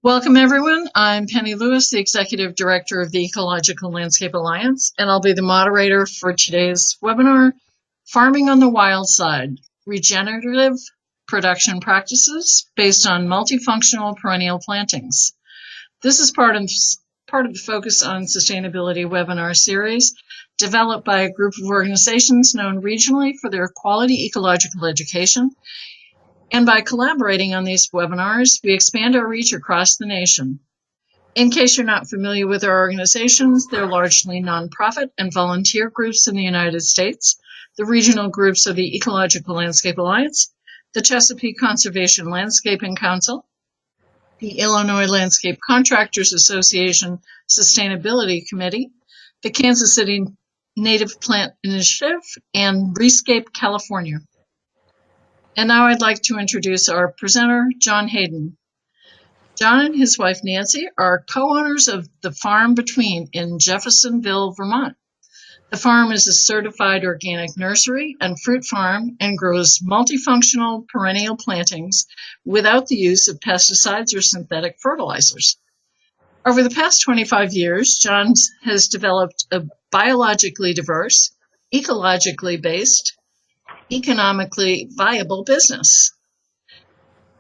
Welcome, everyone. I'm Penny Lewis, the Executive Director of the Ecological Landscape Alliance, and I'll be the moderator for today's webinar, Farming on the Wild Side, Regenerative Production Practices Based on Multifunctional Perennial Plantings. This is part of the Focus on Sustainability webinar series developed by a group of organizations known regionally for their quality ecological education. And by collaborating on these webinars, we expand our reach across the nation. In case you're not familiar with our organizations, they're largely nonprofit and volunteer groups in the United States. The regional groups are the Ecological Landscape Alliance, the Chesapeake Conservation Landscaping Council, the Illinois Landscape Contractors Association Sustainability Committee, the Kansas City Native Plant Initiative, and Rescape California. And now I'd like to introduce our presenter, John Hayden. John and his wife, Nancy, are co-owners of the Farm Between in Jeffersonville, Vermont. The farm is a certified organic nursery and fruit farm and grows multifunctional perennial plantings without the use of pesticides or synthetic fertilizers. Over the past 25 years, John has developed a biologically diverse, ecologically based, economically viable business.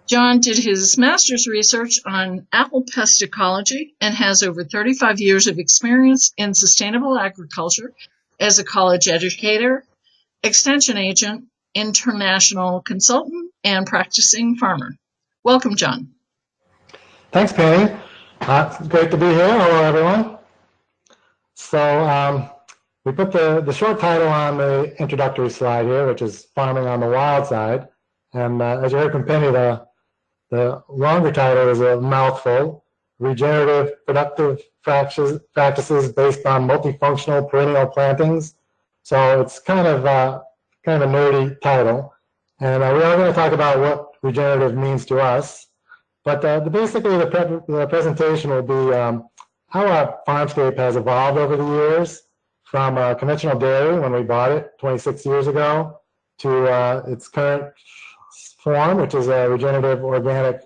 John did his master's research on apple pest ecology and has over 35 years of experience in sustainable agriculture as a college educator, extension agent, international consultant, and practicing farmer. Welcome, John. Thanks, Penny. It's great to be here. Hello, everyone. So, we put the short title on the introductory slide here, which is Farming on the Wild Side. And as you heard from Penny, the longer title is a mouthful, Regenerative Productive Practices Based on Multifunctional Perennial Plantings. So it's kind of a nerdy title. And we are going to talk about what regenerative means to us. But basically the presentation will be how our farmscape has evolved over the years, from conventional dairy when we bought it 26 years ago to its current form, which is a regenerative organic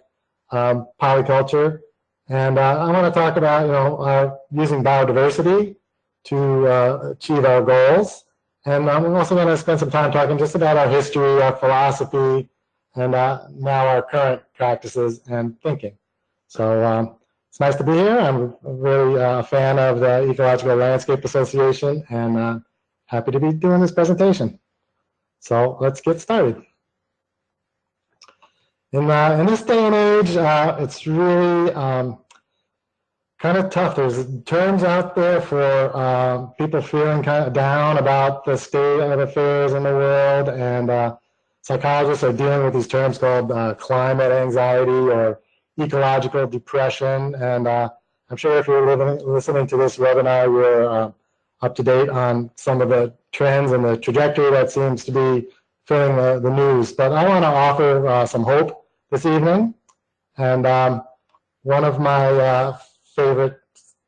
polyculture. And I want to talk about using biodiversity to achieve our goals. And I'm also going to spend some time talking just about our history, our philosophy, and now our current practices and thinking. So it's nice to be here. I'm really a fan of the Ecological Landscape Association and happy to be doing this presentation. So let's get started. In this day and age, it's really kind of tough. There's terms out there for people feeling kind of down about the state of affairs in the world, and psychologists are dealing with these terms called climate anxiety or ecological depression. And I'm sure if you're listening to this webinar, you're up to date on some of the trends and the trajectory that seems to be filling the news. But I want to offer some hope this evening. And one of my favorite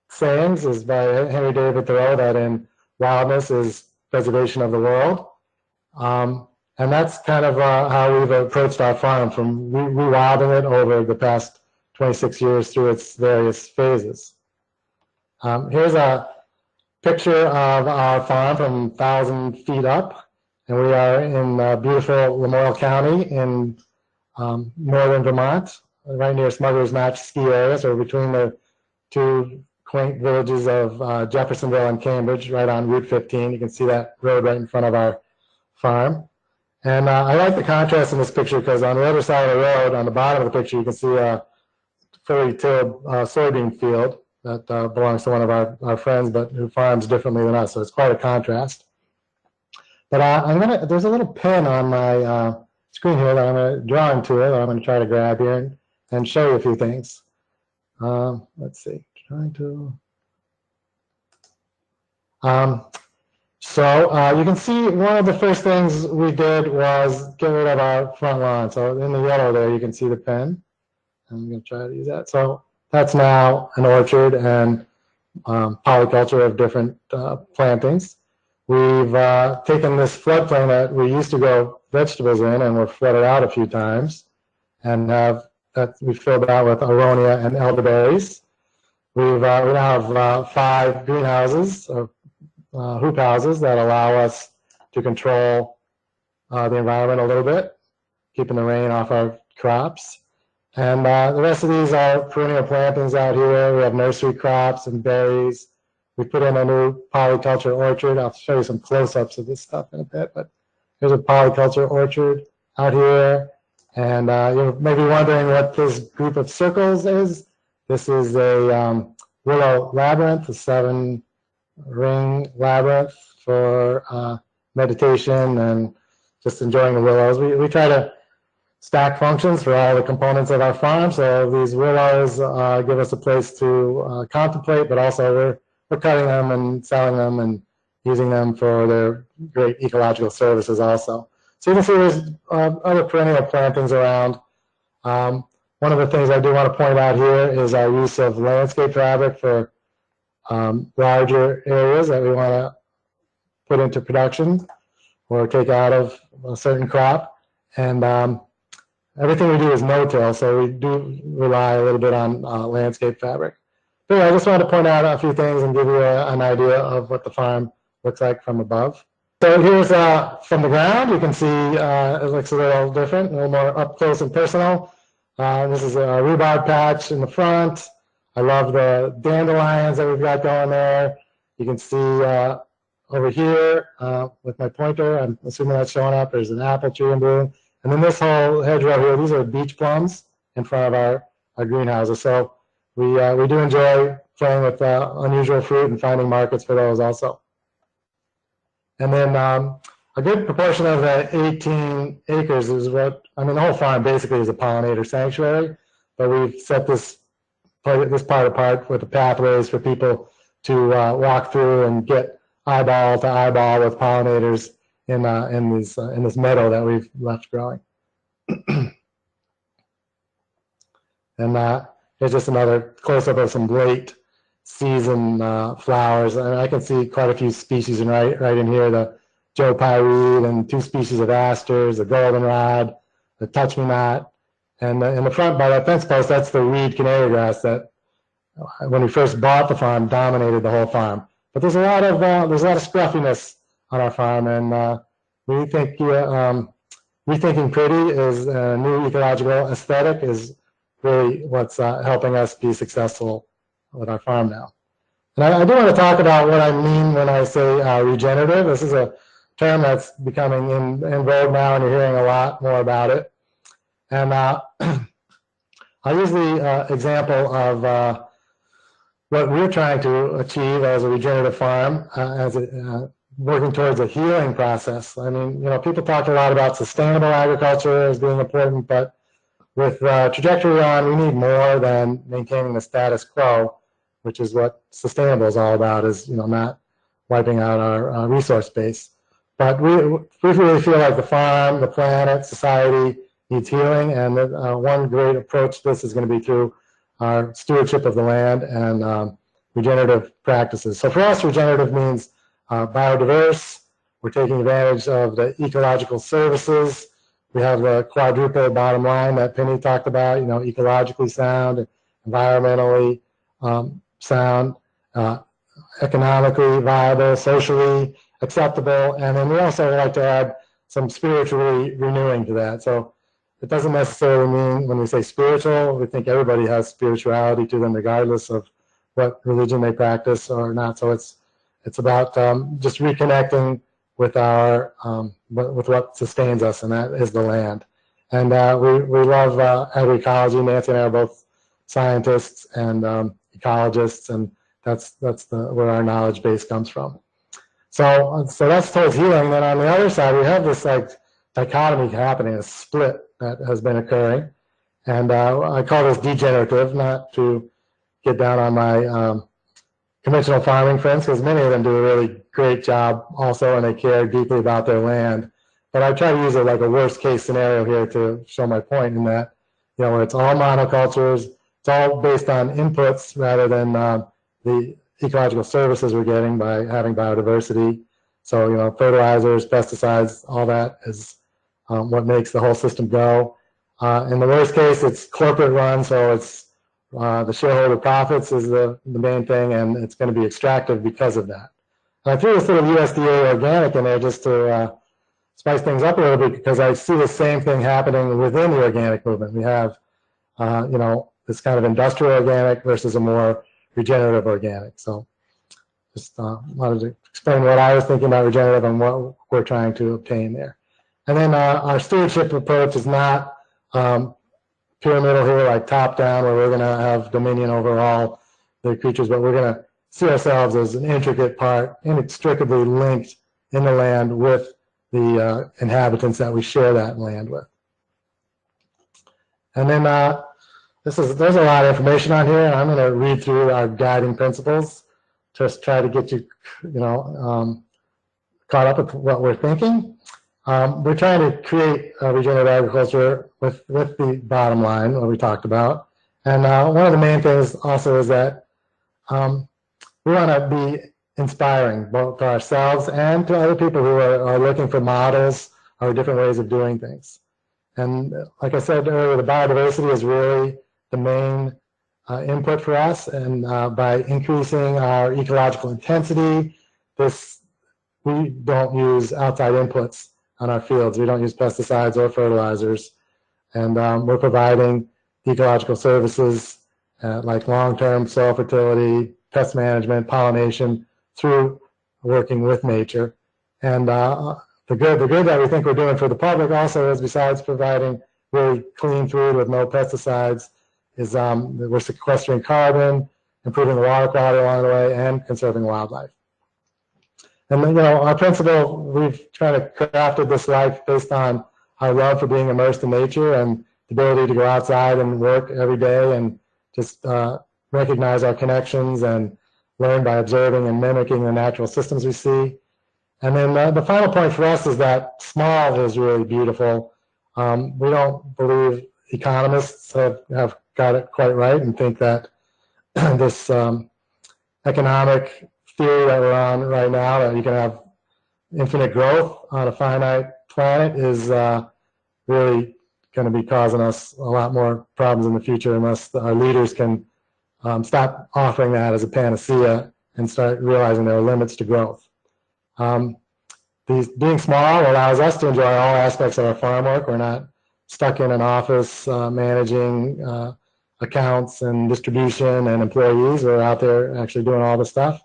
sayings is by Henry David Thoreau, that in wildness is preservation of the world. And that's kind of how we've approached our farm, from rewilding it over the past 26 years through its various phases. Here's a picture of our farm from 1,000 feet up, and we are in beautiful Lamoille County in northern Vermont, right near Smuggler's Notch ski area, so between the two quaint villages of Jeffersonville and Cambridge, right on Route 15. You can see that road right in front of our farm. And I like the contrast in this picture because on the other side of the road, on the bottom of the picture, you can see a fully tilled soybean field that belongs to one of our friends, but who farms differently than us. So it's quite a contrast. But there's a little pin on my screen here that I'm going to draw into it. I'm going to try to grab here and show you a few things. Let's see, So you can see one of the first things we did was get rid of our front lawn. So in the yellow there, you can see the pen. I'm going to try to use that. So that's now an orchard and polyculture of different plantings. We've taken this floodplain that we used to grow vegetables in, and we're flooded out a few times, and have that we filled out with aronia and elderberries. We now have 5 greenhouses, or hoop houses, that allow us to control the environment a little bit, keeping the rain off our crops. And the rest of these are perennial plantings out here. We have nursery crops and berries. We put in a new polyculture orchard. I'll show you some close-ups of this stuff in a bit, but here's a polyculture orchard out here. And you're maybe wondering what this group of circles is. This is a willow labyrinth, a 7-ring labyrinth for meditation and just enjoying the willows. We try to stack functions for all the components of our farm. So these willows give us a place to contemplate, but also we're cutting them and selling them and using them for their great ecological services also. So you can see there's other perennial plantings around. One of the things I do want to point out here is our use of landscape fabric for larger areas that we want to put into production or take out of a certain crop. And everything we do is no-till, so we do rely a little bit on landscape fabric. But yeah, I just wanted to point out a few things and give you an idea of what the farm looks like from above. So here's from the ground. You can see it looks a little different, a little more up close and personal. This is a rhubarb patch in the front. I love the dandelions that we've got going there. You can see over here with my pointer, I'm assuming that's showing up, there's an apple tree in bloom. And then this whole hedgerow here, these are beach plums in front of our greenhouses. So we do enjoy playing with unusual fruit and finding markets for those also. And then a good proportion of the 18 acres is the whole farm basically is a pollinator sanctuary, but we've set this part apart with the pathways for people to walk through and get eyeball to eyeball with pollinators in this meadow that we've left growing. And here's just another close-up of some late season flowers. And I can see quite a few species right in here, the Joe Pye reed and 2 species of asters, the goldenrod, the touch-me-not. And in the front by that fence post, that's the reed canary grass that when we first bought the farm dominated the whole farm. But there's a lot of scruffiness on our farm, and we think rethinking pretty is a new ecological aesthetic is really what's helping us be successful with our farm now. And I do want to talk about what I mean when I say regenerative. This is a term that's becoming in vogue now, and you're hearing a lot more about it. And I'll use the example of what we're trying to achieve as a regenerative farm, working towards a healing process. I mean, people talk a lot about sustainable agriculture as being important, but with the trajectory we're on, we need more than maintaining the status quo, which is what sustainable is all about, is not wiping out our resource base. But we really feel like the farm, the planet, society needs healing, and one great approach to this is going to be through our stewardship of the land and regenerative practices. So for us, regenerative means biodiverse. We're taking advantage of the ecological services. We have the quadruple bottom line that Penny talked about, ecologically sound, environmentally sound, economically viable, socially acceptable, and then we also like to add some spiritually renewing to that. So it doesn't necessarily mean when we say spiritual, we think everybody has spirituality to them regardless of what religion they practice or not. So it's about just reconnecting with our with what sustains us, and that is the land. And we love agroecology. Nancy and I are both scientists and ecologists, and that's where our knowledge base comes from. So that's towards healing. Then on the other side, we have this dichotomy happening, a split that has been occurring, and I call this degenerative, not to get down on my conventional farming friends, because many of them do a really great job also, and they care deeply about their land. But I try to use it like a worst case scenario here to show my point in that, where it's all monocultures, it's all based on inputs rather than the ecological services we're getting by having biodiversity. So, fertilizers, pesticides, all that is what makes the whole system go. In the worst case, it's corporate run, so it's the shareholder profits is the main thing, and it's going to be extractive because of that. And I threw this little USDA organic in there just to spice things up a little bit, because I see the same thing happening within the organic movement. We have, you know, this kind of industrial organic versus a more regenerative organic. So just wanted to explain what I was thinking about regenerative and what we're trying to obtain there. And then our stewardship approach is not pyramidal here, like top down, where we're going to have dominion over all the creatures, but we're going to see ourselves as an intricate part, inextricably linked in the land with the inhabitants that we share that land with. And then there's a lot of information on here, and I'm going to read through our guiding principles, just try to get you, you know, caught up with what we're thinking. We're trying to create regenerative agriculture with the bottom line, what we talked about. And one of the main things also is that we want to be inspiring both to ourselves and to other people who are looking for models or different ways of doing things. And like I said earlier, the biodiversity is really the main input for us. And by increasing our ecological intensity, we don't use outside inputs on our fields. We don't use pesticides or fertilizers. And we're providing ecological services like long-term soil fertility, pest management, pollination, through working with nature. And the good that we think we're doing for the public also is, besides providing really clean food with no pesticides, is we're sequestering carbon, improving the water quality along the way, and conserving wildlife. And you know, our principle, we've kind of crafted this life based on our love for being immersed in nature and the ability to go outside and work every day and just recognize our connections and learn by observing and mimicking the natural systems we see. And then the final point for us is that small is really beautiful. We don't believe economists have got it quite right and think that this economic theory that we're on right now, that you can have infinite growth on a finite planet, is really going to be causing us a lot more problems in the future unless our leaders can stop offering that as a panacea and start realizing there are limits to growth. Being small allows us to enjoy all aspects of our farm work. We're not stuck in an office managing accounts and distribution and employees. We're out there actually doing all the stuff.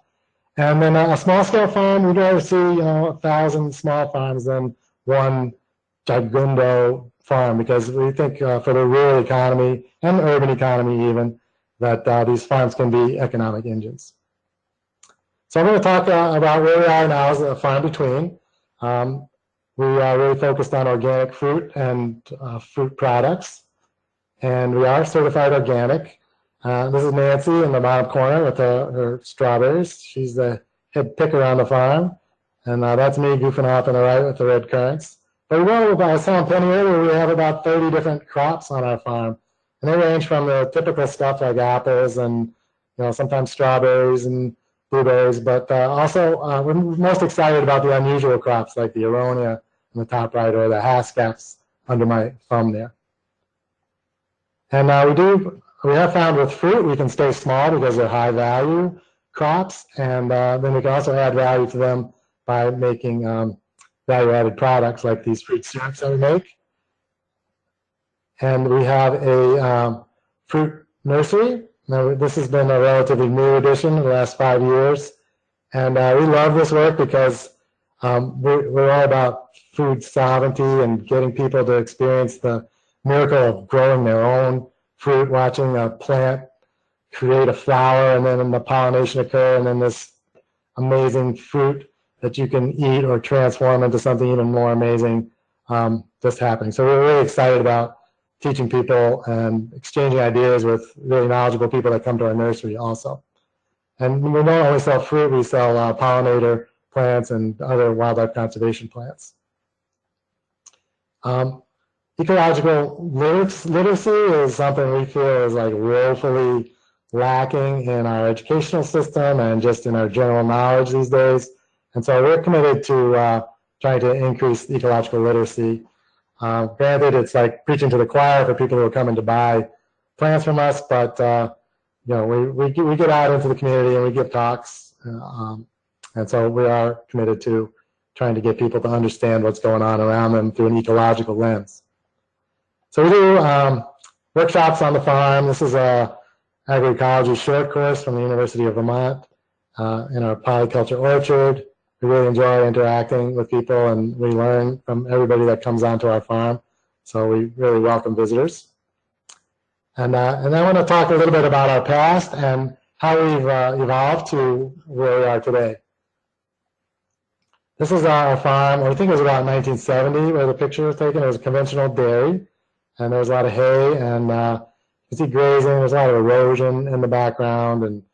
And then a small-scale farm, we'd rather see 1,000 small farms than one gigundo farm, because we think for the rural economy and the urban economy even, that these farms can be economic engines. So I'm going to talk about where we are now as a farm between. We are really focused on organic fruit and fruit products, and we are certified organic. This is Nancy in the bottom corner with her strawberries. She's the head picker on the farm, and that's me goofing off on the right with the red currants. But I was telling Penny earlier, we have about 30 different crops on our farm, and they range from the typical stuff like apples and sometimes strawberries and blueberries, but also we're most excited about the unusual crops like the aronia in the top right, or the hascaps under my thumb there. And we have found with fruit we can stay small because they're high value crops, and then we can also add value to them by making value added products like these fruit syrups that we make. And we have a fruit nursery. Now, this has been a relatively new addition in the last 5 years, and we love this work because we're all about food sovereignty and getting people to experience the miracle of growing their own fruit, watching a plant create a flower and then the pollination occur, and then this amazing fruit that you can eat or transform into something even more amazing just happening. So we're really excited about teaching people and exchanging ideas with really knowledgeable people that come to our nursery also. And we don't only sell fruit, we sell pollinator plants and other wildlife conservation plants. Ecological literacy is something we feel is like woefully lacking in our educational system and just in our general knowledge these days. And so we're committed to trying to increase ecological literacy. Granted, it's like preaching to the choir for people who are coming to buy plants from us, but you know, we get out into the community and we give talks, and so we are committed to trying to get people to understand what's going on around them through an ecological lens. So we do workshops on the farm. This is a agroecology short course from the University of Vermont in our Polyculture orchard. We really enjoy interacting with people, and we learn from everybody that comes onto our farm. So we really welcome visitors. And I want to talk a little bit about our past and how we've evolved to where we are today. This is our farm. I think it was about 1970 where the picture was taken. It was a conventional dairy, and there was a lot of hay, and you see grazing. There's a lot of erosion in the background, and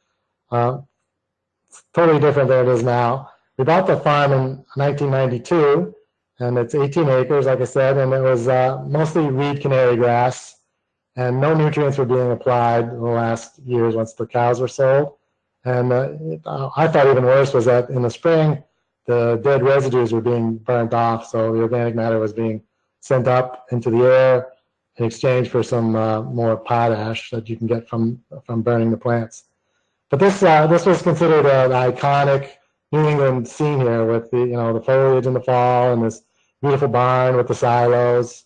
it's totally different than it is now. We bought the farm in 1992, and it's 18 acres, like I said, and it was mostly reed canary grass, and no nutrients were being applied in the last years once the cows were sold. And I thought even worse was that in the spring, the dead residues were being burnt off, so the organic matter was being sent up into the air in exchange for some more potash that you can get from burning the plants. But this was considered an iconic New England scene here with the foliage in the fall and this beautiful barn with the silos.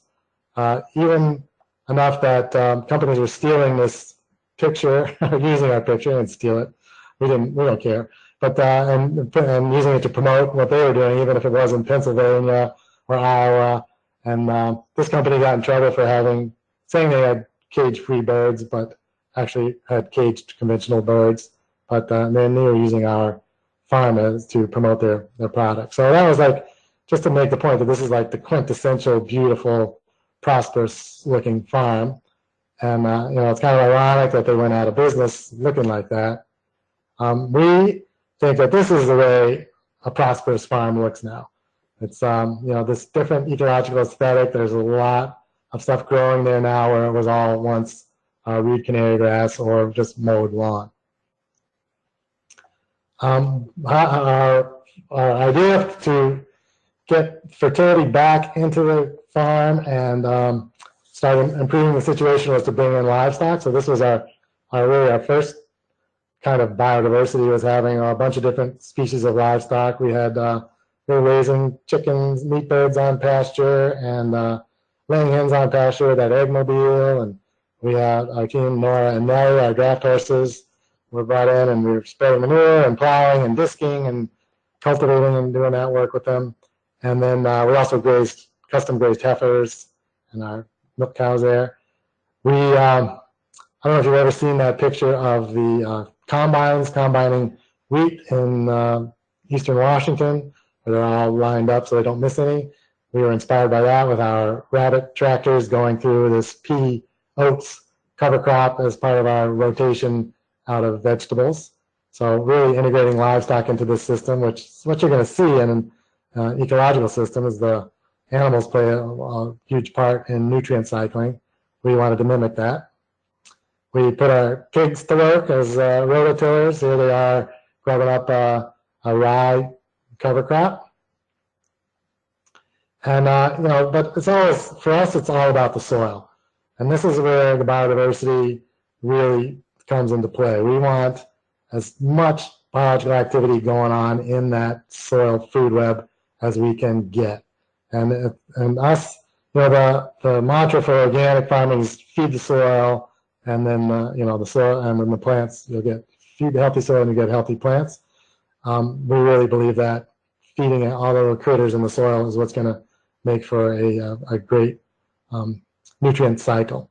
Even enough that companies were stealing this picture, using our picture and steal it. We don't care. But and using it to promote what they were doing, even if it was in Pennsylvania or Iowa. And this company got in trouble for saying they had cage-free birds, but actually had caged conventional birds. But then they were using our farm to promote their product. So that was like just to make the point that this is like the quintessential, beautiful, prosperous-looking farm. And it's kind of ironic that they went out of business looking like that. We think that this is the way a prosperous farm looks now. It's this different ecological aesthetic. There's a lot of stuff growing there now where it was all once reed canary grass or just mowed lawn. Our idea to get fertility back into the farm and start improving the situation was to bring in livestock. So this was our first kind of biodiversity, was having a bunch of different species of livestock. We were raising chickens, meat birds on pasture, and laying hens on pasture with that eggmobile. And we had our team, Nora and Nellie, our draft horses, were brought in, and we were spreading manure and plowing and disking and cultivating and doing that work with them. And then we also custom grazed heifers and our milk cows there. I don't know if you've ever seen that picture of the combines combining wheat in eastern Washington, where they're all lined up so they don't miss any. We were inspired by that with our rabbit tractors going through this pea oats cover crop as part of our rotation out of vegetables. So really integrating livestock into this system, which is what you're going to see in an ecological system, is the animals play a huge part in nutrient cycling. We wanted to mimic that. We put our pigs to work as rototillers. Here they are grubbing up a rye cover crop. And, but it's always, for us, it's all about the soil. And this is where the biodiversity really comes into play. We want as much biological activity going on in that soil food web as we can get. And us, the mantra for organic farming is feed the soil, and then the soil, and then the plants, feed the healthy soil and you get healthy plants. We really believe that feeding all the critters in the soil is what's going to make for a great nutrient cycle.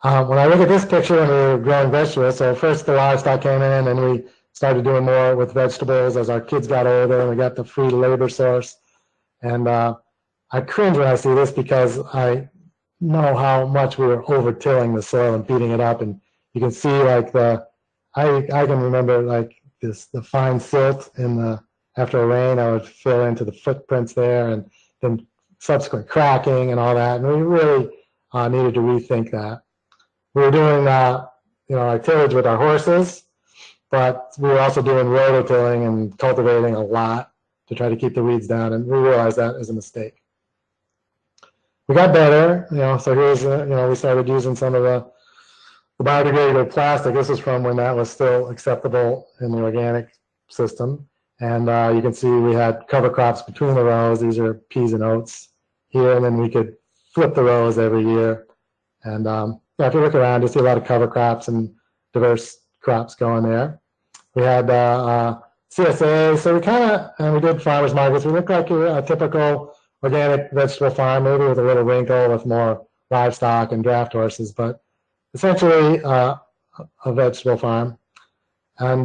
When I look at this picture when we were growing vegetables, so first the livestock came in and we started doing more with vegetables as our kids got older and we got the free labor source. And I cringe when I see this because I know how much we were over-tilling the soil and beating it up. And you can see like I can remember like the fine silt after a rain, I would fill into the footprints there, and then subsequent cracking and all that. And we really needed to rethink that. We were doing our tillage with our horses, but we were also doing rototilling and cultivating a lot to try to keep the weeds down, and we realized that is a mistake. we got better, so here's, we started using some of the biodegradable plastic. This is from when that was still acceptable in the organic system. And you can see we had cover crops between the rows. These are peas and oats here, and then we could flip the rows every year. And if you look around, you see a lot of cover crops and diverse crops going there. We had CSA, so we did farmers markets. We looked like a typical organic vegetable farm, maybe with a little wrinkle with more livestock and draft horses, but essentially a vegetable farm. And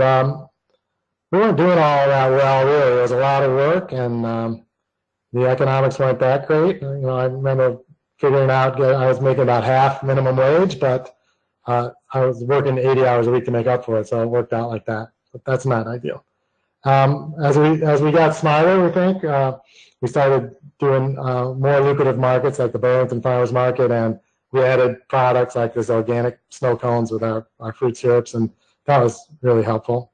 we weren't doing all that well, really. It was a lot of work, and the economics weren't that great. I remember figuring out I was making about half minimum wage, but I was working 80 hours a week to make up for it, so it worked out like that. But that's not ideal. As we got smarter, we think, we started doing more lucrative markets like the Burlington Farmers Market, and we added products like this organic snow cones with our fruit syrups, and that was really helpful.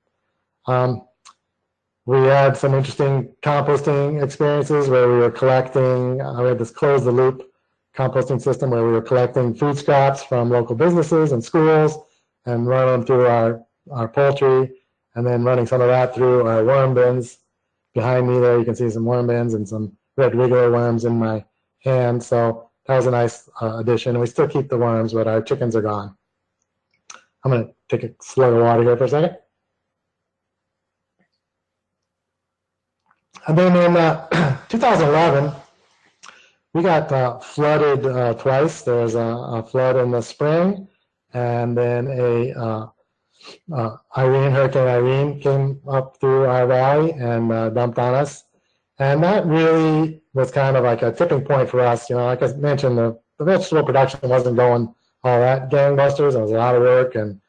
We had some interesting composting experiences where we were collecting, we had this close the loop composting system where we were collecting food scraps from local businesses and schools and running them through our poultry, and then running some of that through our worm bins. Behind me there, you can see some worm bins and some red wiggler worms in my hand. So that was a nice addition. And we still keep the worms, but our chickens are gone. I'm going to take a slug of water here for a second. And then in 2011, we got flooded twice. There was a flood in the spring, and then Hurricane Irene came up through our valley and dumped on us. And that really was kind of like a tipping point for us. Like I mentioned, the vegetable production wasn't going all that gangbusters. It was a lot of work, and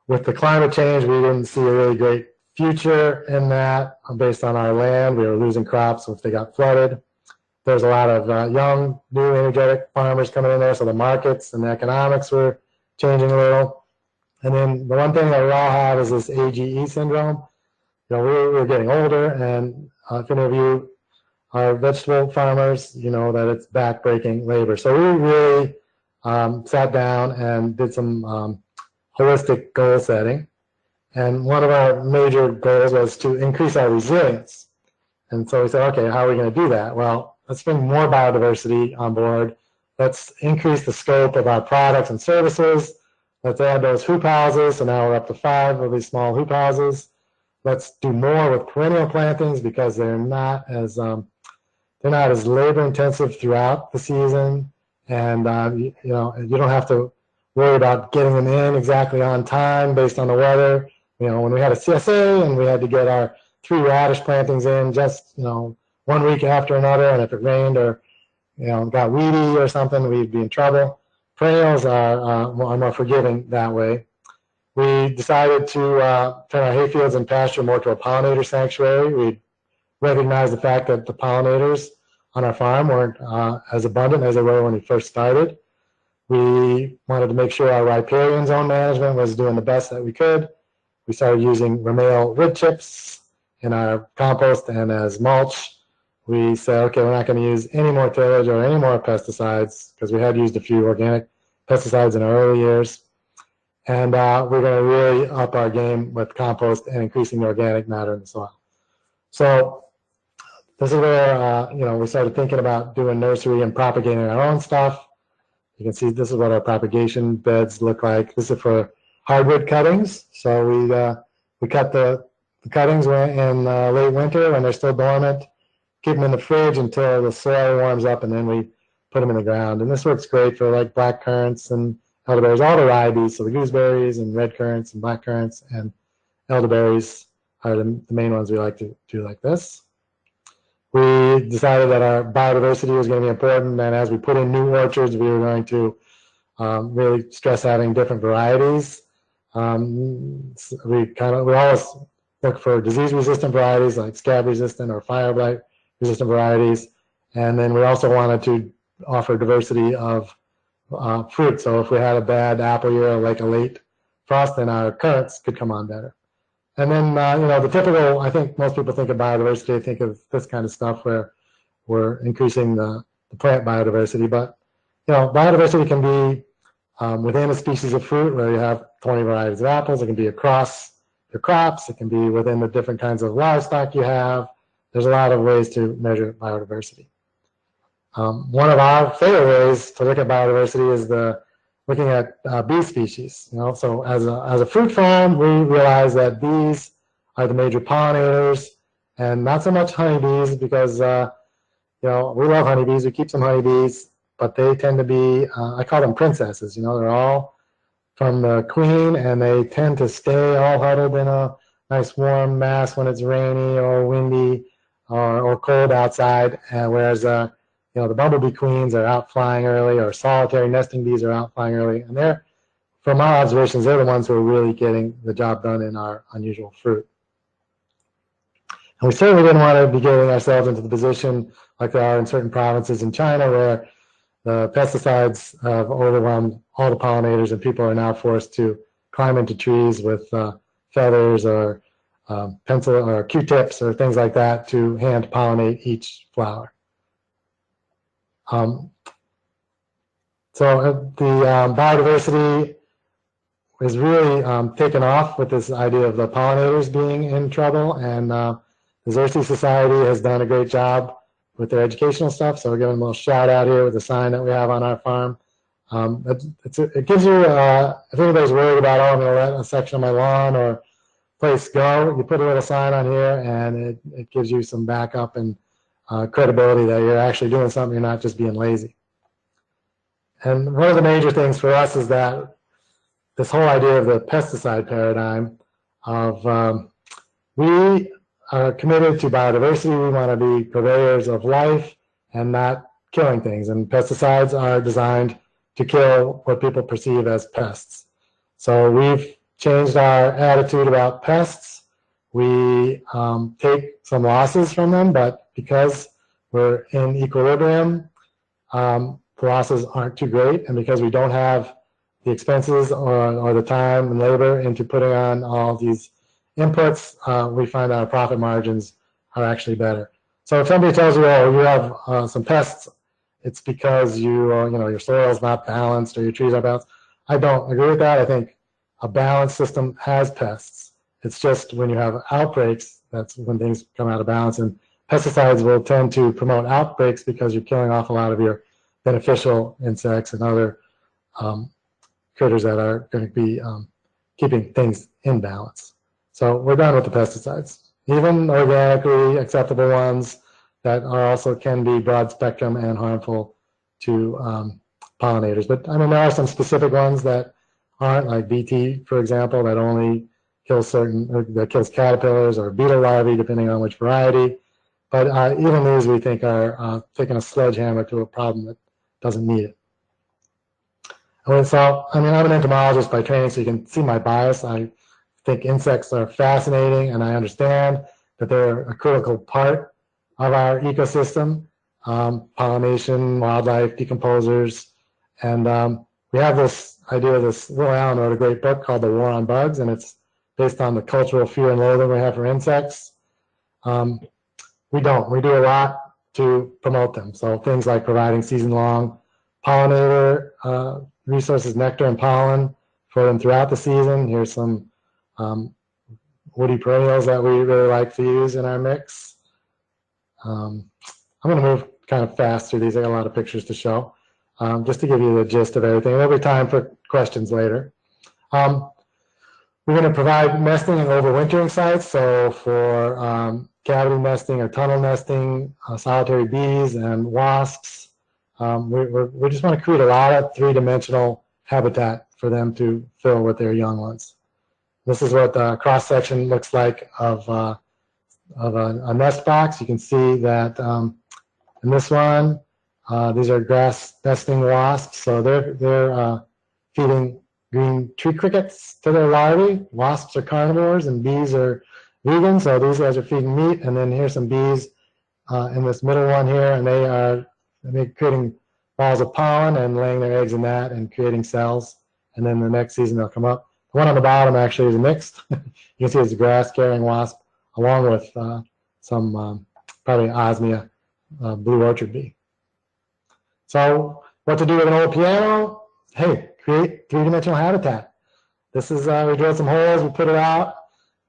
with the climate change, we didn't see a really great future in that based on our land. We were losing crops if they got flooded. There's a lot of young, new, energetic farmers coming in there, so the markets and the economics were changing a little. And then the one thing that we all have is this AGE syndrome. We're getting older, and if any of you are vegetable farmers, you know that it's backbreaking labor. So we really sat down and did some holistic goal setting. And one of our major goals was to increase our resilience. And so we said, okay, how are we going to do that? Well, let's bring more biodiversity on board. Let's increase the scope of our products and services. Let's add those hoop houses. So now we're up to 5 of these small hoop houses. Let's do more with perennial plantings because they're not as labor intensive throughout the season, and you don't have to worry about getting them in exactly on time based on the weather. When we had a CSA and we had to get our 3 radish plantings in just 1 week after another, and if it rained or got weedy or something, we'd be in trouble. Perennials are more forgiving that way. We decided to turn our hayfields and pasture more to a pollinator sanctuary. We recognized the fact that the pollinators on our farm weren't as abundant as they were when we first started. We wanted to make sure our riparian zone management was doing the best that we could. We started using Ramail wood chips in our compost and as mulch. We said, okay, we're not going to use any more tillage or any more pesticides because we had used a few organic pesticides in our early years. And we're going to really up our game with compost and increasing the organic matter in the soil. So this is where we started thinking about doing nursery and propagating our own stuff. You can see this is what our propagation beds look like. This is for hardwood cuttings. So we cut the cuttings in late winter when they're still dormant, keep them in the fridge until the soil warms up, and then we put them in the ground. And this works great for like black currants and elderberries, all the ribes, so the gooseberries and red currants and black currants and elderberries are the main ones we like to do like this. We decided that our biodiversity was going to be important, and as we put in new orchards, we were going to really stress having different varieties. We always look for disease-resistant varieties like scab-resistant or fire blight-resistant varieties, and then we also wanted to offer diversity of fruit. So if we had a bad apple year, like a late frost, then our currants could come on better. And then, the typical, I think most people think of biodiversity, think of this kind of stuff where we're increasing the the plant biodiversity. But biodiversity can be within a species of fruit where you have 20 varieties of apples. It can be across your crops. It can be within the different kinds of livestock you have. There's a lot of ways to measure biodiversity. One of our favorite ways to look at biodiversity is looking at bee species. So as a fruit farm, we realize that bees are the major pollinators, and not so much honeybees, because we love honeybees. We keep some honeybees, but they tend to be I call them princesses. They're all from the queen, and they tend to stay all huddled in a nice warm mass when it's rainy or windy or cold outside, whereas the bumblebee queens are out flying early, or solitary nesting bees are out flying early, and from our observations, they're the ones who are really getting the job done in our unusual fruit. And we certainly didn't want to be getting ourselves into the position like there are in certain provinces in China, where the pesticides have overwhelmed all the pollinators, and people are now forced to climb into trees with feathers or pencil or Q-tips or things like that to hand pollinate each flower. So the biodiversity is really taken off with this idea of the pollinators being in trouble, and the Xerces Society has done a great job with their educational stuff. So we're giving a little shout out here with the sign that we have on our farm. It gives you, if anybody's worried about, I'm going to let a section of my lawn or place go, you put a little sign on here, and it gives you some backup and credibility that you're actually doing something, you're not just being lazy. And one of the major things for us is that this whole idea of the pesticide paradigm of we are committed to biodiversity. We want to be purveyors of life and not killing things. And pesticides are designed to kill what people perceive as pests. So we've changed our attitude about pests. We take some losses from them, but because we're in equilibrium, the losses aren't too great. And because we don't have the expenses or the time and labor into putting on all these inputs, we find that our profit margins are actually better. So if somebody tells you, oh, you have some pests, it's because your soil is not balanced or your trees are balanced. I don't agree with that. I think a balanced system has pests. It's just when you have outbreaks, that's when things come out of balance. And pesticides will tend to promote outbreaks because you're killing off a lot of your beneficial insects and other critters that are going to be keeping things in balance. So we're done with the pesticides, even organically acceptable ones that are also can be broad spectrum and harmful to pollinators. But I mean, there are some specific ones that aren't, like BT, for example, that only kills that kills caterpillars or beetle larvae, depending on which variety. But even these we think are taking a sledgehammer to a problem that doesn't need it. So, I mean, I'm an entomologist by training, so you can see my bias. I think insects are fascinating, and I understand that they're a critical part of our ecosystem, pollination, wildlife, decomposers. And we have this idea, Will Allen wrote a great book called The War on Bugs, and it's based on the cultural fear and loathing we have for insects. We don't. We do a lot to promote them. So things like providing season-long pollinator resources, nectar and pollen for them throughout the season. Here's some woody perennials that we really like to use in our mix. I'm going to move kind of fast through these. I got a lot of pictures to show, just to give you the gist of everything. There'll be time for questions later. We're going to provide nesting and overwintering sites. So for cavity nesting or tunnel nesting, solitary bees and wasps, we just want to create a lot of three-dimensional habitat for them to fill with their young ones. This is what the cross-section looks like of a nest box. You can see that in this one, these are grass nesting wasps. So they're feeding green tree crickets to their larvae. Wasps are carnivores and bees are vegan. So these guys are feeding meat. And then here's some bees in this middle one here, and they're creating balls of pollen and laying their eggs in that and creating cells. And then the next season they'll come up. The one on the bottom actually is mixed. You can see it's a grass-carrying wasp along with some probably Osmia blue orchard bee. So what to do with an old piano? Hey, create three-dimensional habitat. This is, we drilled some holes, we put it out.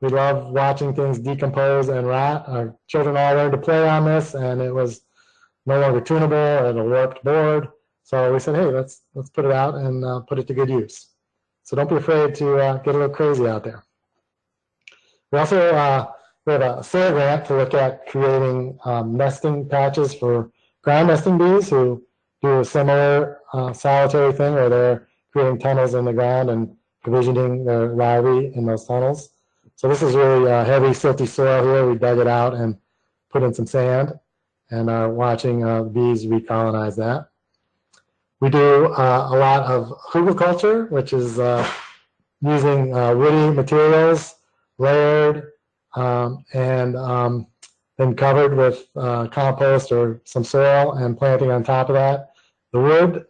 We love watching things decompose and rot. Our children all learned to play on this, and it was no longer tunable and a warped board. So we said, hey, let's put it out and put it to good use. So don't be afraid to get a little crazy out there. We also we have a SARE grant to look at creating nesting patches for ground nesting bees who do a similar solitary thing where they're creating tunnels in the ground and provisioning their larvae in those tunnels. So this is really heavy, silty soil here. We dug it out and put in some sand and are watching bees recolonize that. We do a lot of Polyculture, which is using woody materials, layered and then covered with compost or some soil and planting on top of that. The wood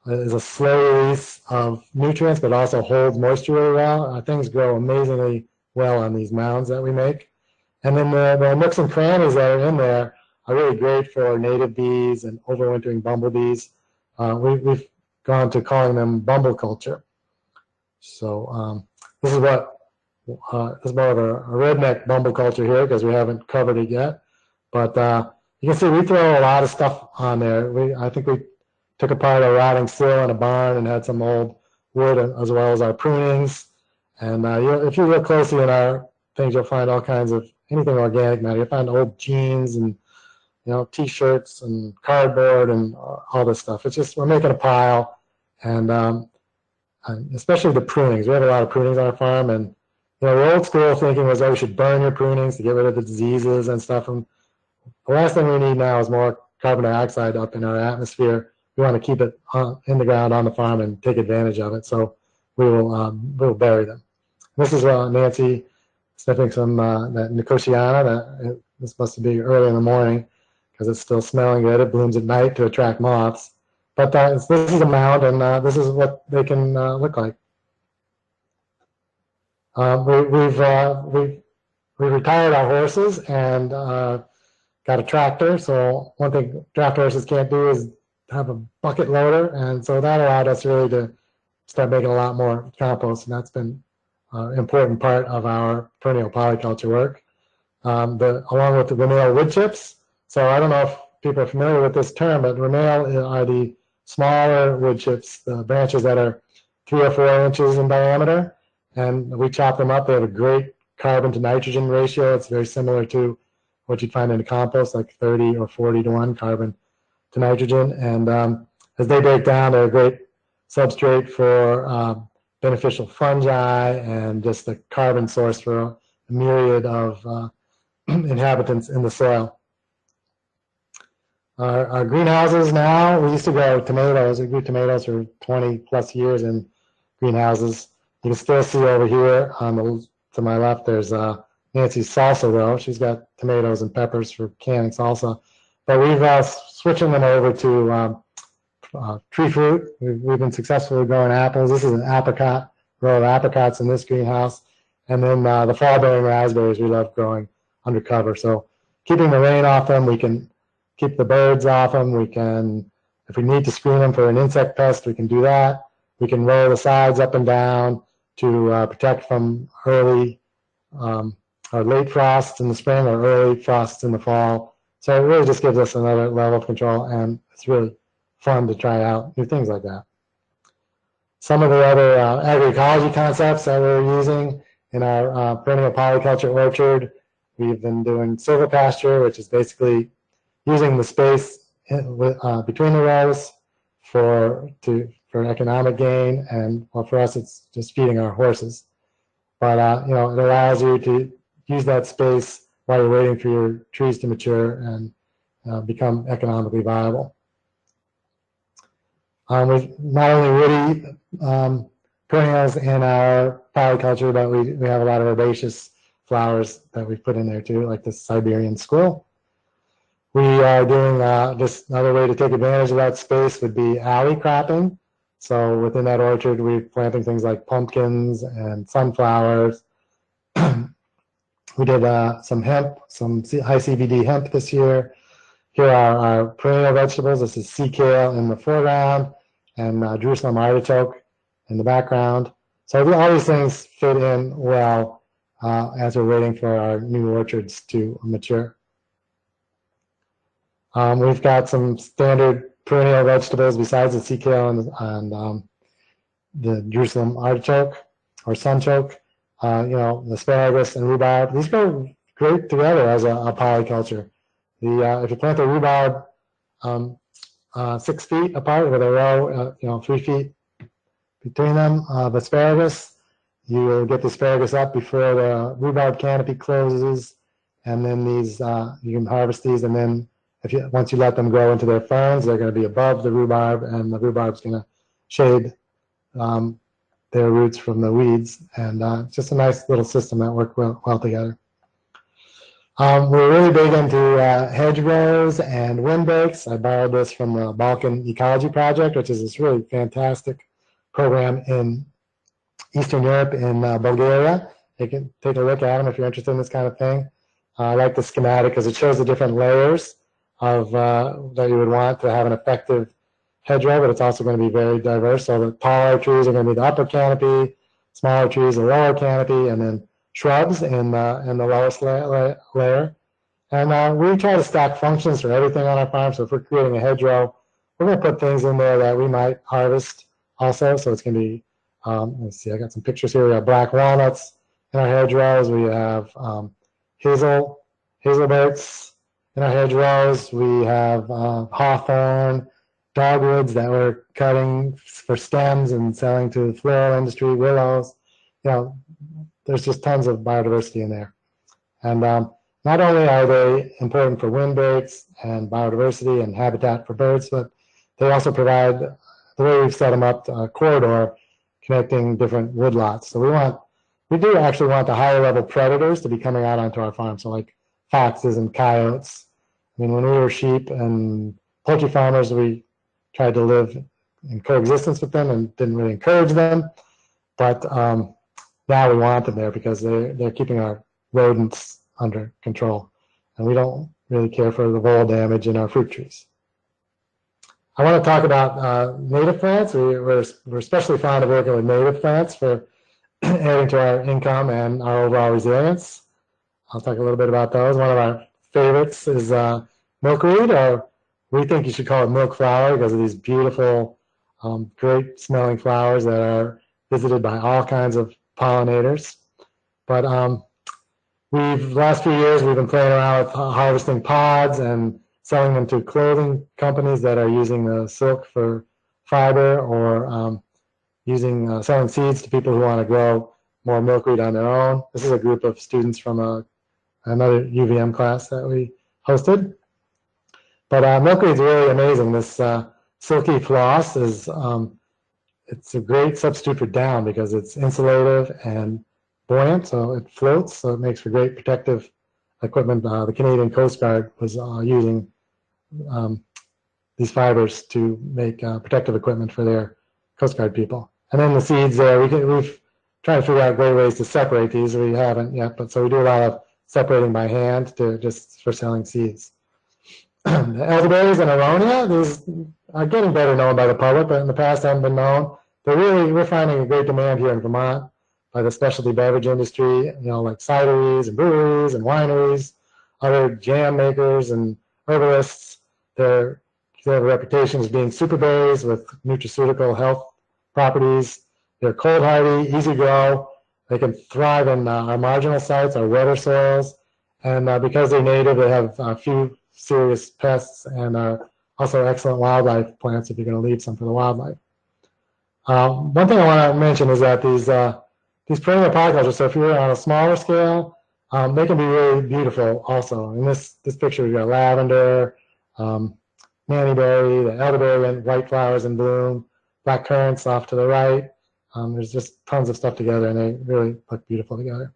is a slow release of nutrients, but also holds moisture really well. Things grow amazingly well on these mounds that we make. And then the nooks and crannies that are in there are really great for native bees and overwintering bumblebees. We've gone to calling them Bumbleculture. So this is what is more of a redneck Bumbleculture here because we haven't covered it yet. But you can see we throw a lot of stuff on there. I think we took apart a rotting sill in a barn and had some old wood as well as our prunings. And if you look closely in our things, you'll find all kinds of anything organic matter. You'll find old jeans and T-shirts and cardboard and all this stuff. It's just we're making a pile, and especially the prunings. We have a lot of prunings on our farm, and the old school thinking was, oh, you should burn your prunings to get rid of the diseases and stuff. And the last thing we need now is more carbon dioxide up in our atmosphere. We want to keep it in the ground on the farm and take advantage of it. So we'll bury them. This is Nancy sniffing some that Nicotiana. This must be early in the morning because it's still smelling good. It blooms at night to attract moths. But this is a mound, and this is what they can look like. We've retired our horses and got a tractor. So one thing tractor horses can't do is have a bucket loader, and so that allowed us really to start making a lot more compost, and that's been an important part of our perennial polyculture work. Along with the Regenerative wood chips. So I don't know if people are familiar with this term, but Regenerative are the smaller wood chips, the branches that are 3 or 4 inches in diameter, and we chop them up. They have a great carbon to nitrogen ratio. It's very similar to what you'd find in a compost, like 30 or 40 to 1 carbon to nitrogen. And as they break down, they're a great substrate for beneficial fungi and just the carbon source for a myriad of inhabitants in the soil. Our greenhouses now, we used to grow tomatoes. We grew tomatoes for 20 plus years in greenhouses. You can still see over here to my left, there's Nancy's salsa row. She's got tomatoes and peppers for canning salsa. But we've switching them over to tree fruit. We've been successfully growing apples. This is an apricot row of apricots in this greenhouse. And then the fall-bearing raspberries we love growing under cover. So keeping the rain off them, we can keep the birds off them. We can, if we need to screen them for an insect pest, we can do that. We can roll the sides up and down to protect from early or late frosts in the spring or early frosts in the fall. So it really just gives us another level of control, and it's really fun to try out new things like that. Some of the other agroecology concepts that we're using in our perennial polyculture orchard, we've been doing silvopasture, which is basically using the space between the rows for economic gain, and well, for us it's just feeding our horses. But it allows you to use that space while you're waiting for your trees to mature and become economically viable. We've not only woody perennials in our polyculture, but we have a lot of herbaceous flowers that we've put in there too, like the Siberian squill. We are doing just another way to take advantage of that space would be alley cropping. So within that orchard, we're planting things like pumpkins and sunflowers. We did some hemp, some high CBD hemp this year. here are our perennial vegetables. This is sea kale in the foreground and Jerusalem artichoke in the background. So all these things fit in well as we're waiting for our new orchards to mature. We've got some standard perennial vegetables besides the sea kale and the Jerusalem artichoke or sunchoke. Asparagus and rhubarb. These go great together as a polyculture. If you plant the rhubarb 6 feet apart with a row, 3 feet between them of asparagus, you will get the asparagus up before the rhubarb canopy closes, and then these you can harvest these, and then once you let them grow into their ferns, they're going to be above the rhubarb, and the rhubarb's going to shade their roots from the weeds, and it's just a nice little system that works well together. We're really big into hedgerows and windbreaks. I borrowed this from the Balkan Ecology Project, which is this really fantastic program in Eastern Europe, in Bulgaria. You can take a look at them if you're interested in this kind of thing. I like the schematic because it shows the different layers of that you would want to have an effective hedgerow, but it's also going to be very diverse. So the taller trees are going to be the upper canopy, smaller trees the lower canopy, and then shrubs in the lowest layer. And we try to stack functions for everything on our farm. So if we're creating a hedgerow, we're going to put things in there that we might harvest also. So it's going to be, let's see, I got some pictures here. We have black walnuts in our hedgerows. We have hazelnuts in our hedgerows. We have hawthorn, dogwoods that we're cutting for stems and selling to the floral industry, willows. There's just tons of biodiversity in there. And not only are they important for windbreaks and biodiversity and habitat for birds, but they also provide, the way we've set them up, a corridor connecting different woodlots. So we do actually want the higher level predators to be coming out onto our farm. So like foxes and coyotes. I mean, when we were sheep and poultry farmers, we tried to live in coexistence with them and didn't really encourage them. But now we want them there because they're keeping our rodents under control. And we don't really care for the vole damage in our fruit trees. I want to talk about native plants. We're especially fond of working with native plants for adding to our income and our overall resilience. I'll talk a little bit about those. One of our favorites is milkweed, or we think you should call it milk flower because of these beautiful, great smelling flowers that are visited by all kinds of pollinators. But last few years, we've been playing around with harvesting pods and selling them to clothing companies that are using the silk for fiber, or selling seeds to people who want to grow more milkweed on their own. This is a group of students from another UVM class that we hosted. But milkweed is really amazing. This silky floss is it's a great substitute for down because it's insulative and buoyant, so it floats, so it makes for great protective equipment. The Canadian Coast Guard was using these fibers to make protective equipment for their Coast Guard people. And then the seeds there, we've tried to figure out great ways to separate these. We haven't yet, but so we do a lot of separating by hand just for selling seeds. The elderberries and aronia, these are getting better known by the public, but in the past haven't been known. We're finding a great demand here in Vermont by the specialty beverage industry, like cideries and breweries and wineries, other jam makers and herbalists. They have a reputation as being super berries with nutraceutical health properties. They're cold hardy, easy grow. They can thrive in our marginal sites, our wetter soils, and because they're native, they have a few serious pests and are also excellent wildlife plants if you're going to leave some for the wildlife. One thing I want to mention is that these perennial polycultures, so if you're on a smaller scale, they can be really beautiful also. In this picture, we've got lavender, nannyberry, the elderberry, and white flowers in bloom, black currants off to the right. There's just tons of stuff together, and they really look beautiful together.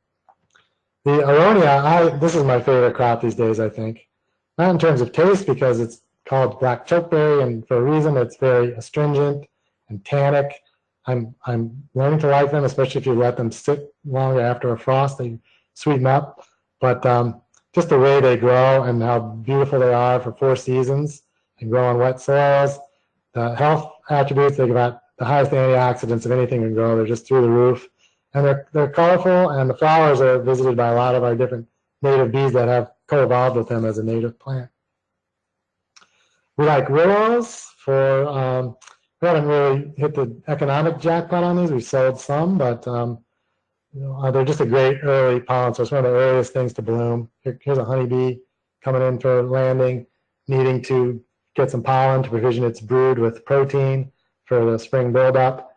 The aronia, this is my favorite crop these days, I think. Not in terms of taste, because it's called black chokeberry, and for a reason it's very astringent and tannic. I'm learning to like them, especially if you let them sit longer after a frost. They sweeten up. But just the way they grow and how beautiful they are for 4 seasons and grow on wet soils. The health attributes, they got the highest antioxidants of anything can grow. They're just through the roof. And they're colorful, and the flowers are visited by a lot of our different native bees that have co-evolved with them as a native plant. We like willows for, we haven't really hit the economic jackpot on these. We've sold some, but they're just a great early pollen source, one of the earliest things to bloom. Here's a honeybee coming in for landing, needing to get some pollen to provision its brood with protein for the spring buildup,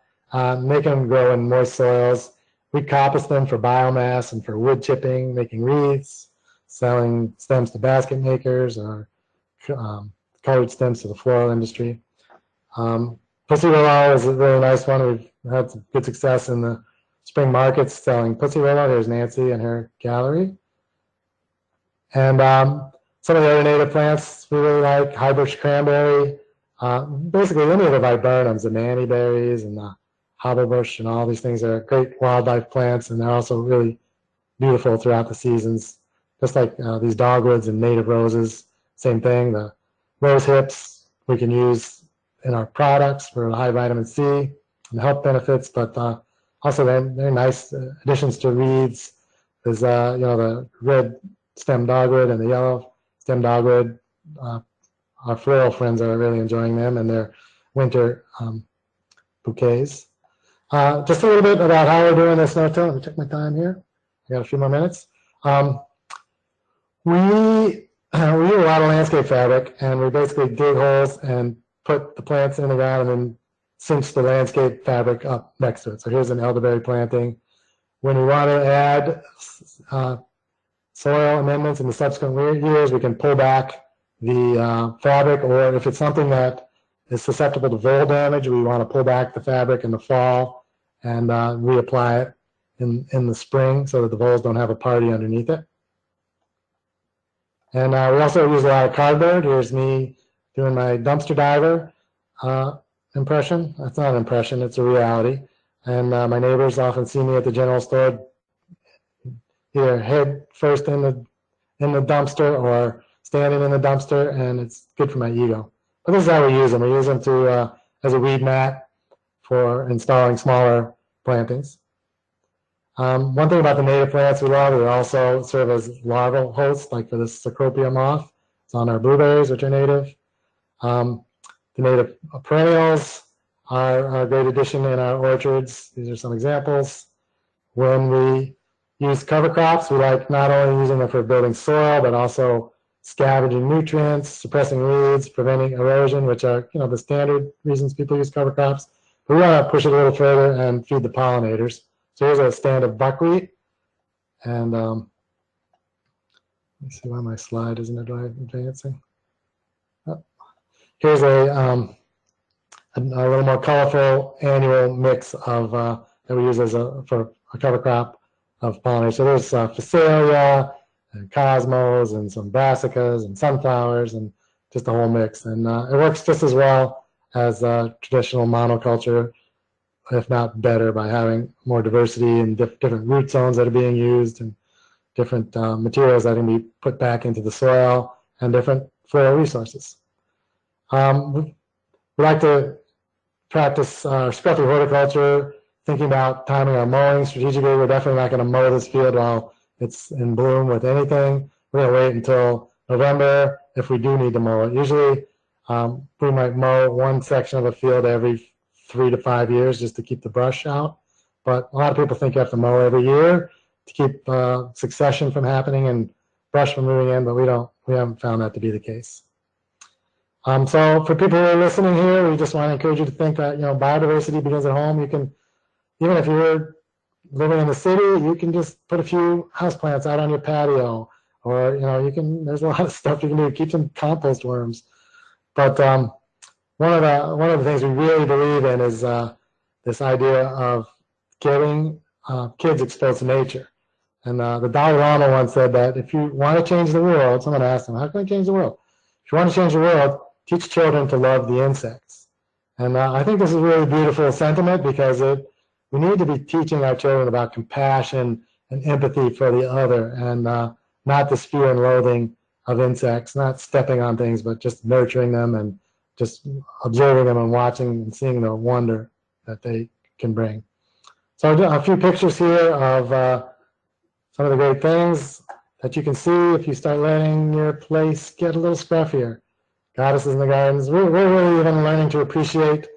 making them grow in moist soils. We coppice them for biomass and for wood chipping, making wreaths, selling stems to basket makers, or colored stems to the floral industry. Pussy willow is a really nice one. We've had some good success in the spring markets selling pussy willow. Here's Nancy and her gallery. And some of the other native plants we really like, high bush cranberry, basically any of the viburnums, the nannyberries and the hobblebush and all these things are great wildlife plants, and they're also really beautiful throughout the seasons. Just like these dogwoods and native roses, same thing. The rose hips we can use in our products for the high vitamin C and the health benefits, but also they're nice additions to wreaths. There's the red stem dogwood and the yellow stem dogwood. Our floral friends are really enjoying them and their winter bouquets. Just a little bit about how we're doing this no-till. Let me check my time here. I got a few more minutes. We use a lot of landscape fabric, and we basically dig holes and put the plants in the ground and then cinch the landscape fabric up next to it. So here's an elderberry planting. When we want to add soil amendments in the subsequent years, we can pull back the fabric, or if it's something that is susceptible to vole damage, we want to pull back the fabric in the fall and reapply it in the spring so that the voles don't have a party underneath it. And we also use a lot of cardboard. Here's me doing my dumpster diver impression. That's not an impression, it's a reality. And my neighbors often see me at the general store either head first in the dumpster or standing in the dumpster, and it's good for my ego. But this is how we use them. We use them to as a weed mat for installing smaller plantings. One thing about the native plants we love, they also serve as larval hosts, like for this Cecropia moth. It's on our blueberries, which are native. The native perennials are a great addition in our orchards. These are some examples. When we use cover crops, we like not only using them for building soil, but also scavenging nutrients, suppressing weeds, preventing erosion, which are the standard reasons people use cover crops. But we want to push it a little further and feed the pollinators. So here's a stand of buckwheat, and let me see why my slide isn't advancing. Oh. Here's a little more colorful annual mix of that we use for a cover crop of pollinators. So there's Phacelia and cosmos and some brassicas and sunflowers and just a whole mix. And it works just as well as traditional monoculture, if not better, by having more diversity and different root zones that are being used and different materials that can be put back into the soil and different floral resources. We like to practice scruffy horticulture, thinking about timing our mowing strategically. We're definitely not going to mow this field while it's in bloom with anything. We're going to wait until November if we do need to mow it. Usually we might mow one section of a field every 3 to 5 years just to keep the brush out. But a lot of people think you have to mow every year to keep succession from happening and brush from moving in, but we haven't found that to be the case. So for people who are listening here, we just want to encourage you to think that biodiversity begins at home. You can, even if you're living in the city, you can just put a few houseplants out on your patio, or there's a lot of stuff you can do. Keep some compost worms. But one of the things we really believe in is this idea of getting kids exposed to nature. And the Dalai Lama once said that if you want to change the world, someone asked him, how can I change the world? If you want to change the world, teach children to love the insects. And I think this is a really beautiful sentiment, because we need to be teaching our children about compassion and empathy for the other, and not this fear and loathing of insects, not stepping on things, but just nurturing them and just observing them and watching and seeing the wonder that they can bring. So a few pictures here of some of the great things that you can see if you start letting your place get a little scruffier. Goddesses in the gardens. We're really even learning to appreciate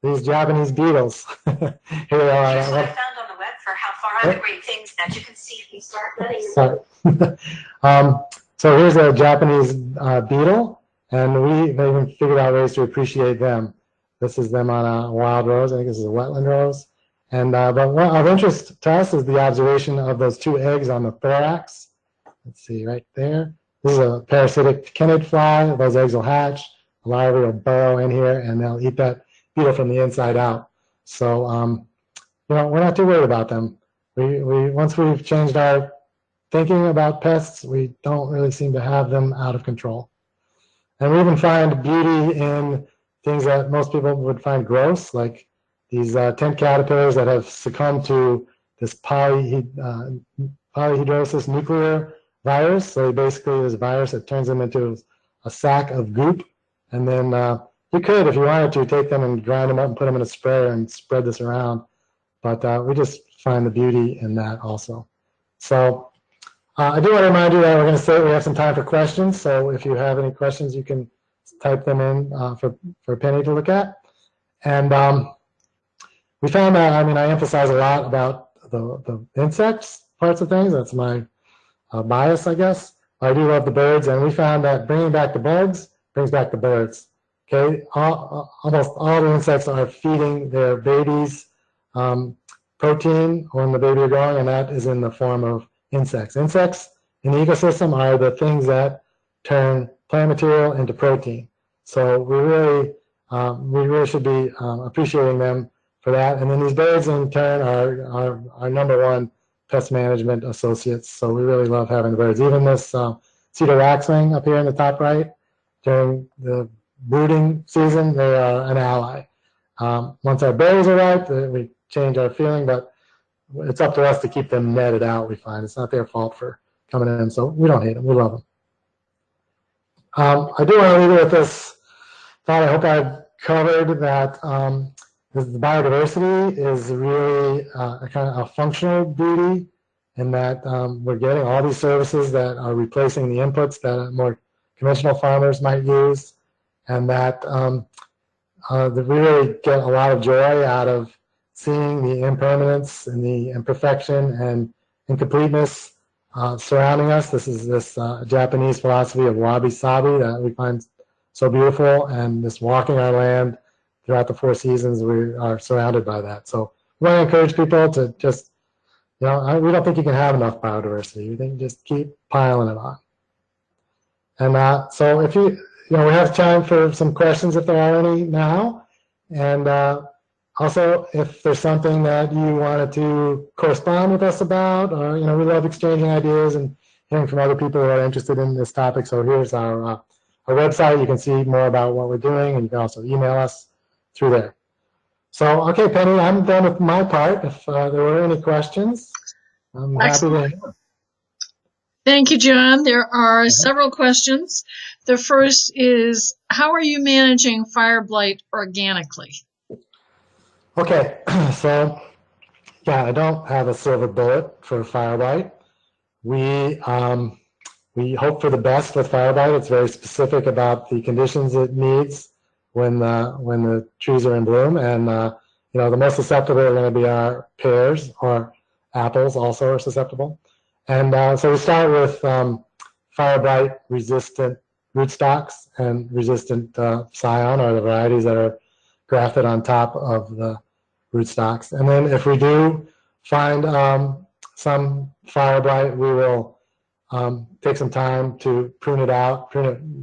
these Japanese beetles. Here they are. Here's what I found on the web for how far are the great things that you can see if you start letting them. So here's a Japanese beetle, and they've even figured out ways to appreciate them. This is them on a wild rose. I think this is a wetland rose. And but one of interest to us is the observation of those two eggs on the thorax. Let's see right there. This is a parasitic chinnid fly. Those eggs will hatch. The larvae will burrow in here, and they'll eat that beetle from the inside out. So we're not too worried about them. Once we've changed our thinking about pests, we don't really seem to have them out of control. And we even find beauty in things that most people would find gross, like these tent caterpillars that have succumbed to this polyhedrosis nuclear virus. So basically this virus that turns them into a sack of goop. And then you could, if you wanted to, take them and grind them up and put them in a sprayer and spread this around. But we just find the beauty in that also. So I do want to remind you that we're going to say we have some time for questions. So if you have any questions, you can type them in for Penny to look at. And we found that, I emphasize a lot about the insects parts of things. That's my bias, I guess. I do love the birds, and we found that bringing back the bugs brings back the birds. Okay, almost all the insects are feeding their babies protein when the baby are growing, and that is in the form of insects. Insects in the ecosystem are the things that turn plant material into protein. So we really should be appreciating them for that. And then these birds in turn are our number one pest management associates. So we really love having the birds. Even this cedar waxwing up here in the top right, during the brooding season, they are an ally. Once our berries are ripe, we change our feeling, but it's up to us to keep them netted out, we find. It's not their fault for coming in, so we don't hate them, we love them. I do want to leave you with this thought. I hope I've covered that the biodiversity is really a kind of a functional beauty, in that we're getting all these services that are replacing the inputs that more conventional farmers might use, and that we really get a lot of joy out of seeing the impermanence and the imperfection and incompleteness surrounding us. This is this Japanese philosophy of wabi-sabi that we find so beautiful, and this walking our land throughout the 4 seasons, we are surrounded by that. So we want to encourage people to just, we don't think you can have enough biodiversity. We think just keep piling it on. And so if we have time for some questions if there are any now. And also, if there's something that you wanted to correspond with us about, or, we love exchanging ideas and hearing from other people who are interested in this topic. So here's our website. You can see more about what we're doing, and you can also email us through there. So, okay, Penny, I'm done with my part. If there were any questions, I'm happy to. Thank you, John. There are several questions. The first is, how are you managing fire blight organically? Okay, so yeah, I don't have a silver bullet for fire blight. We hope for the best with fire blight. It's very specific about the conditions it needs when the trees are in bloom, and the most susceptible are going to be our pears, or apples also are susceptible. And so we start with fire blight resistant rootstocks and resistant scion, or the varieties that are grafted on top of the rootstocks. And then if we do find some fire blight, we will take some time to prune it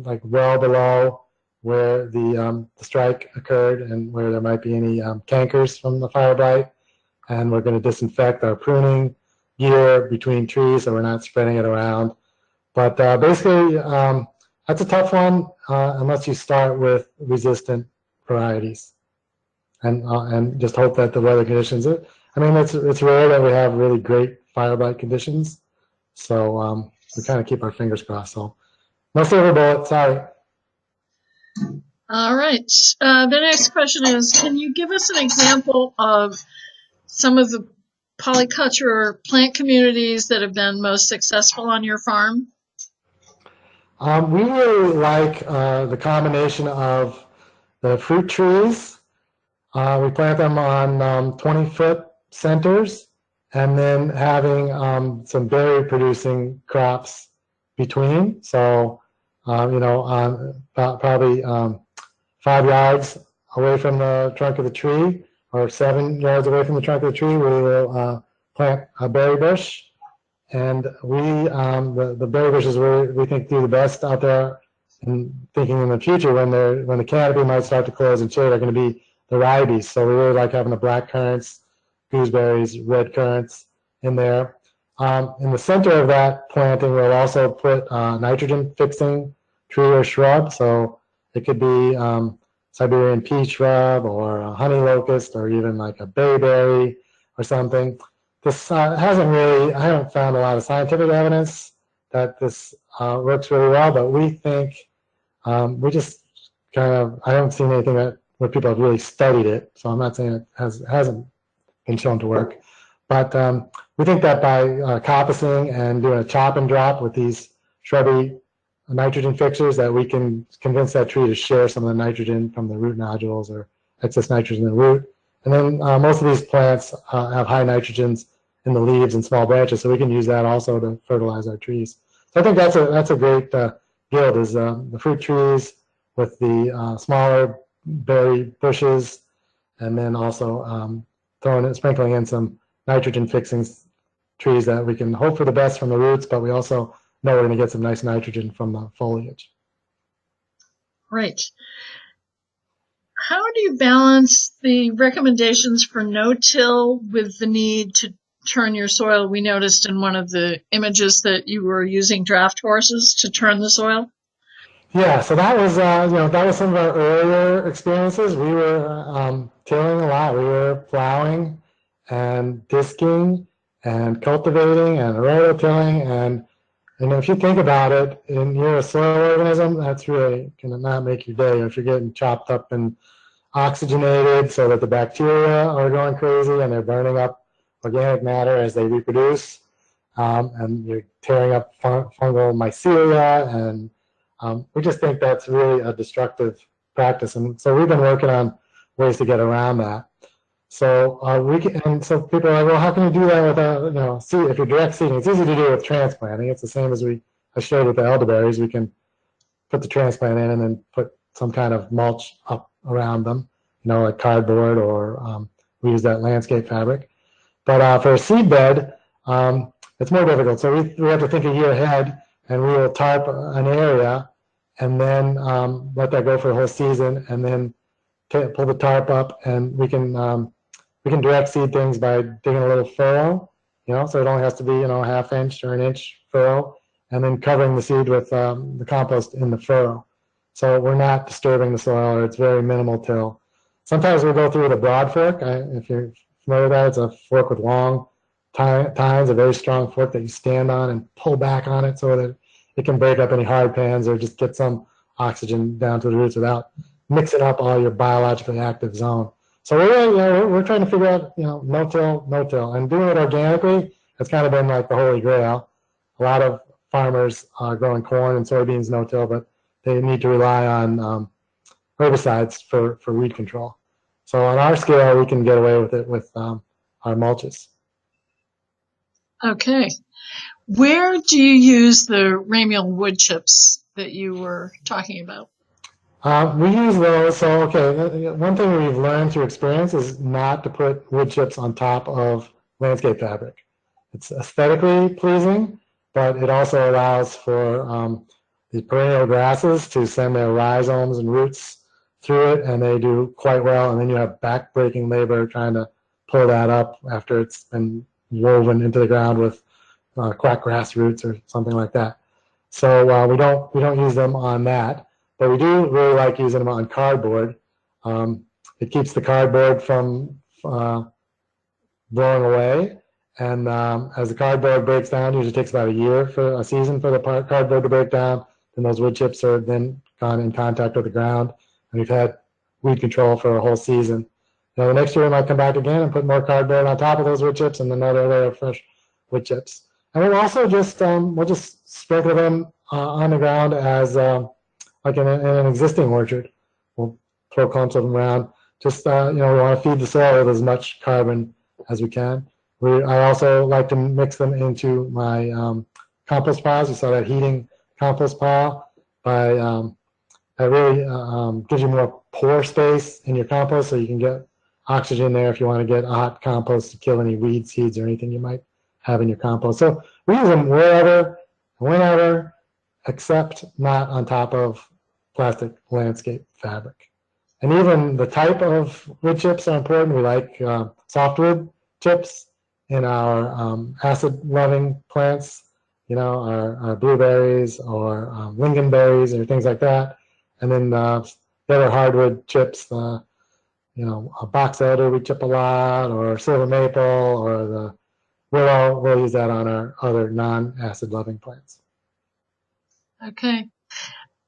like well below where the strike occurred and where there might be any cankers from the fire blight. And we're going to disinfect our pruning gear between trees so we're not spreading it around. But basically, that's a tough one unless you start with resistant varieties, and just hope that the weather conditions. It's rare that we have really great fire blight conditions. So we kind of keep our fingers crossed. So no silver bullet, sorry. All right. The next question is, can you give us an example of some of the polyculture plant communities that have been most successful on your farm? We really like the combination of the fruit trees. We plant them on 20-foot centers, and then having some berry producing crops between. So, probably 5 yards away from the trunk of the tree, or 7 yards away from the trunk of the tree, we will plant a berry bush. And the berry bushes we think do the best out there, and thinking in the future when the canopy might start to close and shade are going to be the ribes. So we really like having the black currants, gooseberries, red currants in there. In the center of that planting, we'll also put nitrogen fixing tree or shrub. So it could be Siberian peach shrub or a honey locust or even like a bayberry or something. This I haven't found a lot of scientific evidence that this works really well, but we think we just I haven't seen anything where people have really studied it, so I'm not saying it hasn't been shown to work. But we think that by coppicing and doing a chop and drop with these shrubby nitrogen fixers, that we can convince that tree to share some of the nitrogen from the root nodules or excess nitrogen in the root. And then most of these plants have high nitrogens in the leaves and small branches, so we can use that also to fertilize our trees. So I think that's a great guild, is the fruit trees with the smaller berry bushes, and then also sprinkling in some nitrogen fixing trees that we can hope for the best from the roots, but we also know we're going to get some nice nitrogen from the foliage. Right. How do you balance the recommendations for no-till with the need to turn your soil? We noticed in one of the images that you were using draft horses to turn the soil. Yeah, so that was that was some of our earlier experiences. We were tilling a lot. We were plowing and disking and cultivating and rototilling, and if you think about it, and you're a soil organism, that's really going to not make your day if you're getting chopped up and oxygenated so that the bacteria are going crazy and they're burning up organic matter as they reproduce, and you're tearing up fungal mycelia, and we just think that's really a destructive practice. And so we've been working on ways to get around that. So so people are like, well, how can you do that without, seed? If you're direct seeding, it's easy to do with transplanting. It's the same as I showed with the elderberries. We can put the transplant in and then put some kind of mulch up around them, like cardboard, or we use that landscape fabric. But for a seed bed, it's more difficult. So we have to think a year ahead, and we will tarp an area and then let that go for a whole season, and then pull the tarp up, and we can direct seed things by digging a little furrow, so it only has to be, a half-inch or an inch furrow, and then covering the seed with the compost in the furrow. So we're not disturbing the soil, or it's very minimal till. Sometimes we go through with a broad fork. If you're familiar with that, it's a fork with long tines, a very strong fork that you stand on and pull back on it so that it can break up any hard pans or just get some oxygen down to the roots without mixing up all your biologically active zone. So we're trying to figure out, no-till, and doing it organically has kind of been like the holy grail. A lot of farmers are growing corn and soybeans no-till, but they need to rely on herbicides for weed control. So on our scale, we can get away with it with our mulches. Okay. Where do you use the ramial wood chips that you were talking about? We use those. So, one thing we've learned through experience is not to put wood chips on top of landscape fabric. It's aesthetically pleasing, but it also allows for the perennial grasses to send their rhizomes and roots through it, and they do quite well. And then you have back-breaking labor trying to pull that up after it's been woven into the ground with quackgrass roots or something like that. So we don't use them on that. But we do really like using them on cardboard. It keeps the cardboard from blowing away, And as the cardboard breaks down, usually takes about a season for the cardboard to break down. Then those wood chips are then gone in contact with the ground, and we've had weed control for a whole season. The next year we might come back again and put more cardboard on top of those wood chips and another layer of fresh wood chips. And we'll also just we'll just sprinkle them on the ground as like in an existing orchard. We'll throw clumps of them around. Just we want to feed the soil with as much carbon as we can. I also like to mix them into my compost piles. You saw that heating compost pile. That really gives you more pore space in your compost, so you can get oxygen there if you want to get a hot compost to kill any weed seeds or anything you might have in your compost. So we use them wherever, whenever, except not on top of plastic landscape fabric. And even the type of wood chips are important. We like softwood chips in our acid-loving plants, our blueberries or lingonberries or things like that. And then the other hardwood chips, a box elder we chip a lot, or silver maple, or the willow. We'll use that on our other non-acid-loving plants. Okay.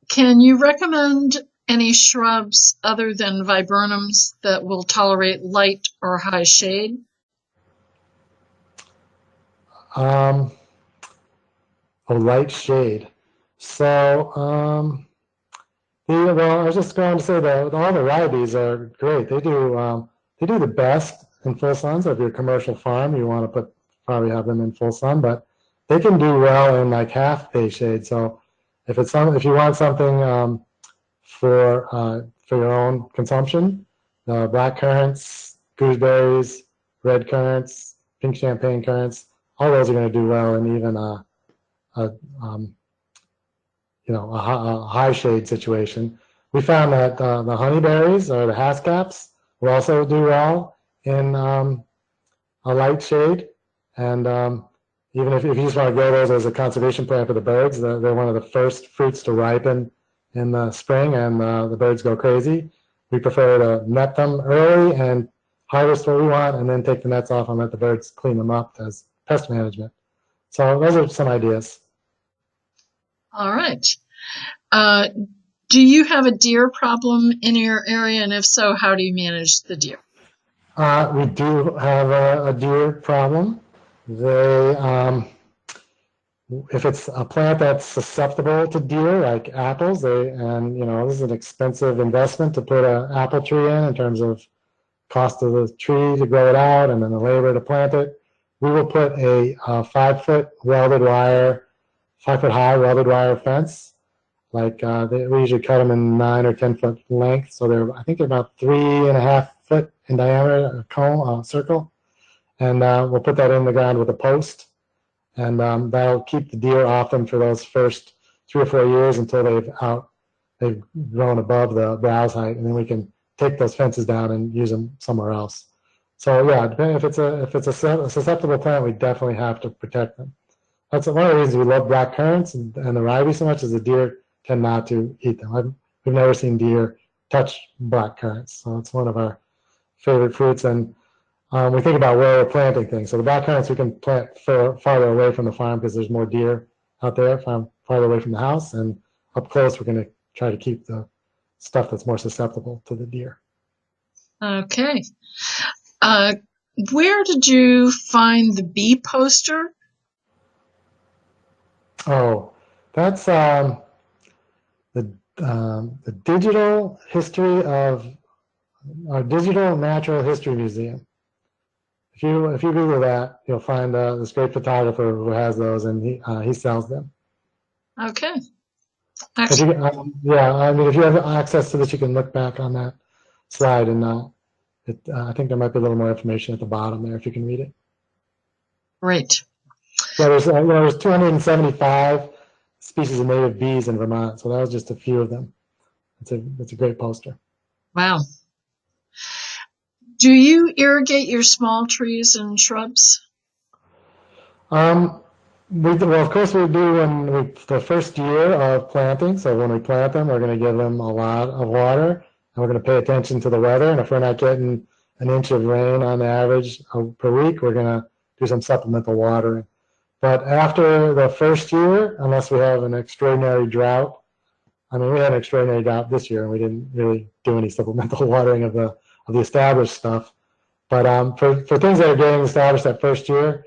Can you recommend any shrubs other than viburnums that will tolerate light or high shade? Light shade. So, I was just going to say that all the varieties are great. They do the best in full sun. So if you're a commercial farm, you want to probably have them in full sun, but they can do well in like half day shade. So if you want something for your own consumption, black currants, gooseberries, red currants, pink champagne currants, all those are going to do well in even a high shade situation. We found that the honeyberries or the hascaps will also do well in a light shade. And even if you just want to grow those as a conservation plant for the birds, they're one of the first fruits to ripen in the spring, and the birds go crazy. We prefer to net them early and harvest what we want, and then take the nets off and let the birds clean them up as pest management. So those are some ideas. All right. Do you have a deer problem in your area? And if so, how do you manage the deer? We do have a deer problem. If it's a plant that's susceptible to deer, like apples, this is an expensive investment to put an apple tree in terms of cost of the tree to grow it out and then the labor to plant it. We will put a 5-foot high welded wire fence. We usually cut them in 9 or 10 foot length, so I think they're about 3.5 foot in diameter, a circle. And we'll put that in the ground with a post, and that'll keep the deer off them for those first 3 or 4 years until they've grown above the browse height, and then we can take those fences down and use them somewhere else. So yeah, depending if it's a susceptible plant, we definitely have to protect them. That's one of the reasons we love black currants and the ivy so much, is the deer tend not to eat them. We've never seen deer touch black currants, so it's one of our favorite fruits. And we think about where we're planting things. So the black currants we can plant farther away from the farm because there's more deer out there, farther away from the house. And up close, we're going to try to keep the stuff that's more susceptible to the deer. Okay. Where did you find the bee poster? Oh, that's the digital history of our Digital Natural History Museum. If you Google that, you'll find this great photographer who has those, and he sells them. Okay. If you have access to this, you can look back on that slide, and I think there might be a little more information at the bottom there if you can read it. Great. Yeah, there's 275 species of native bees in Vermont, so that was just a few of them. It's a great poster. Wow. Do you irrigate your small trees and shrubs? Well, of course we do the first year of planting. So when we plant them, we're going to give them a lot of water, and we're going to pay attention to the weather. And if we're not getting an inch of rain on average per week, we're going to do some supplemental watering. But after the first year, unless we have an extraordinary drought, I mean, we had an extraordinary drought this year, and we didn't really do any supplemental watering of the established stuff. But for things that are getting established that first year,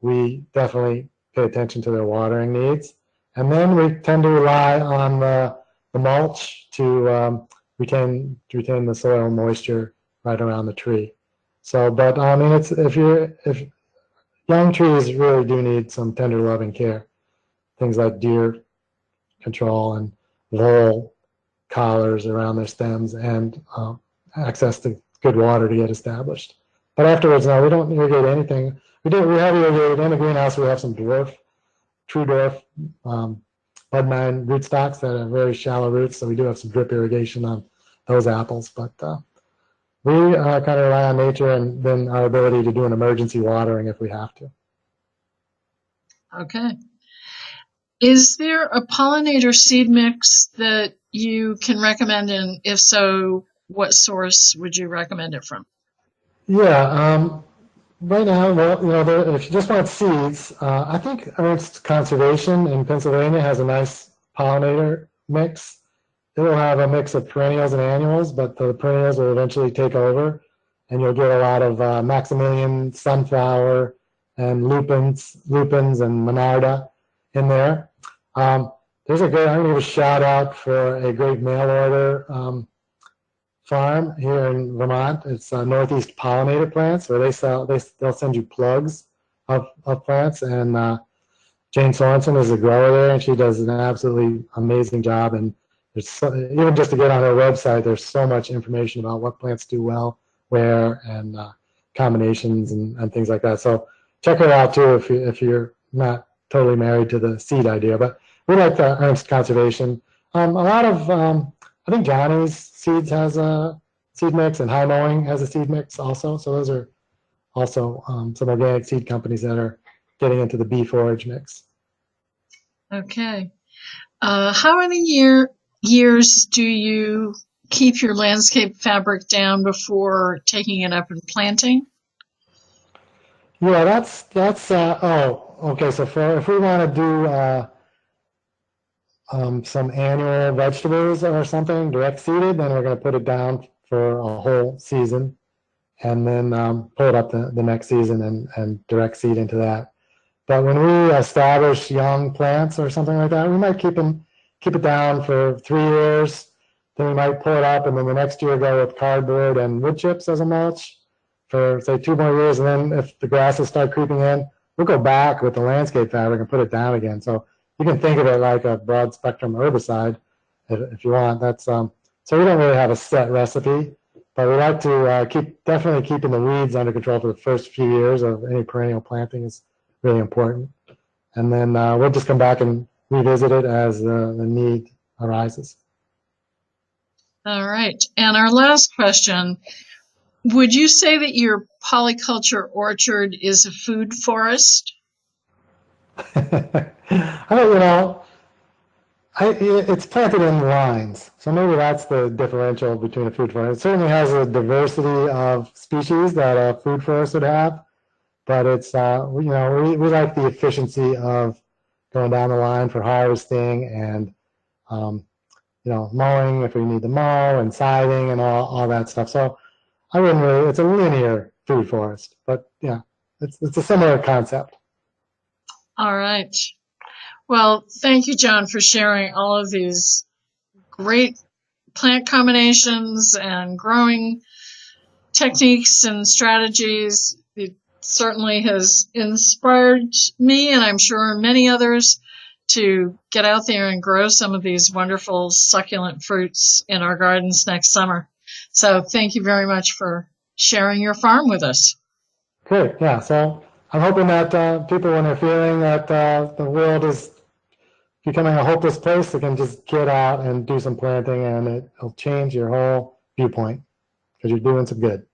we definitely pay attention to their watering needs. And then we tend to rely on the mulch to retain the soil moisture right around the tree. So, but I mean, if young trees really do need some tender loving care, things like deer control and vole collars around their stems and access to good water to get established. But afterwards, no, we don't irrigate anything. We have irrigated in the greenhouse. We have some true dwarf bud9 rootstocks that have very shallow roots, so we do have some drip irrigation on those apples. But we kind of rely on nature and then our ability to do an emergency watering if we have to. Okay. Is there a pollinator seed mix that you can recommend, and if so, what source would you recommend it from? Yeah, right now, well, if you just want seeds, I think Ernst Conservation in Pennsylvania has a nice pollinator mix. It will have a mix of perennials and annuals, but the perennials will eventually take over, and you'll get a lot of Maximilian sunflower and lupins and monarda in there. There's a great, I'm going to give a shout out for a great mail order farm here in Vermont. It's Northeast Pollinator Plants, where they'll send you plugs of plants, and Jane Sorensen is a grower there, and she does an absolutely amazing job. And there's even just to get on her website, there's so much information about what plants do well, where, and combinations and things like that. So check her out too if you're not totally married to the seed idea. But we like the Ernst Conservation. A lot of I think Johnny's Seeds has a seed mix, and High Mowing has a seed mix also. So those are also some organic seed companies that are getting into the bee forage mix. Okay. How many years do you keep your landscape fabric down before taking it up and planting? Yeah, that's okay. So if we want to do some annual vegetables or something direct seeded, then we're going to put it down for a whole season, and then pull it up the next season and direct seed into that. But when we establish young plants or something like that, we might keep it down for 3 years. Then we might pull it up, and then the next year go with cardboard and wood chips as a mulch for say 2 more years. And then if the grasses start creeping in, we'll go back with the landscape fabric and put it down again. So you can think of it like a broad spectrum herbicide if you want. That's so we don't really have a set recipe, but we like to definitely keeping the weeds under control for the first few years of any perennial planting is really important. And then we'll just come back and revisit it as the need arises. All right. And our last question, would you say that your polyculture orchard is a food forest? It's planted in lines, so maybe that's the differential between a food forest. It certainly has a diversity of species that a food forest would have, but it's we like the efficiency of going down the line for harvesting and mowing if we need to mow, and scything and all that stuff. So I wouldn't really. It's a linear food forest, but yeah, it's a similar concept. All right. Well, thank you, John, for sharing all of these great plant combinations and growing techniques and strategies. It certainly has inspired me, and I'm sure many others, to get out there and grow some of these wonderful succulent fruits in our gardens next summer. So thank you very much for sharing your farm with us. Great. Yeah. So I'm hoping that people, when they're feeling that the world is becoming a hopeless place, they can just get out and do some planting, and it'll change your whole viewpoint because you're doing some good.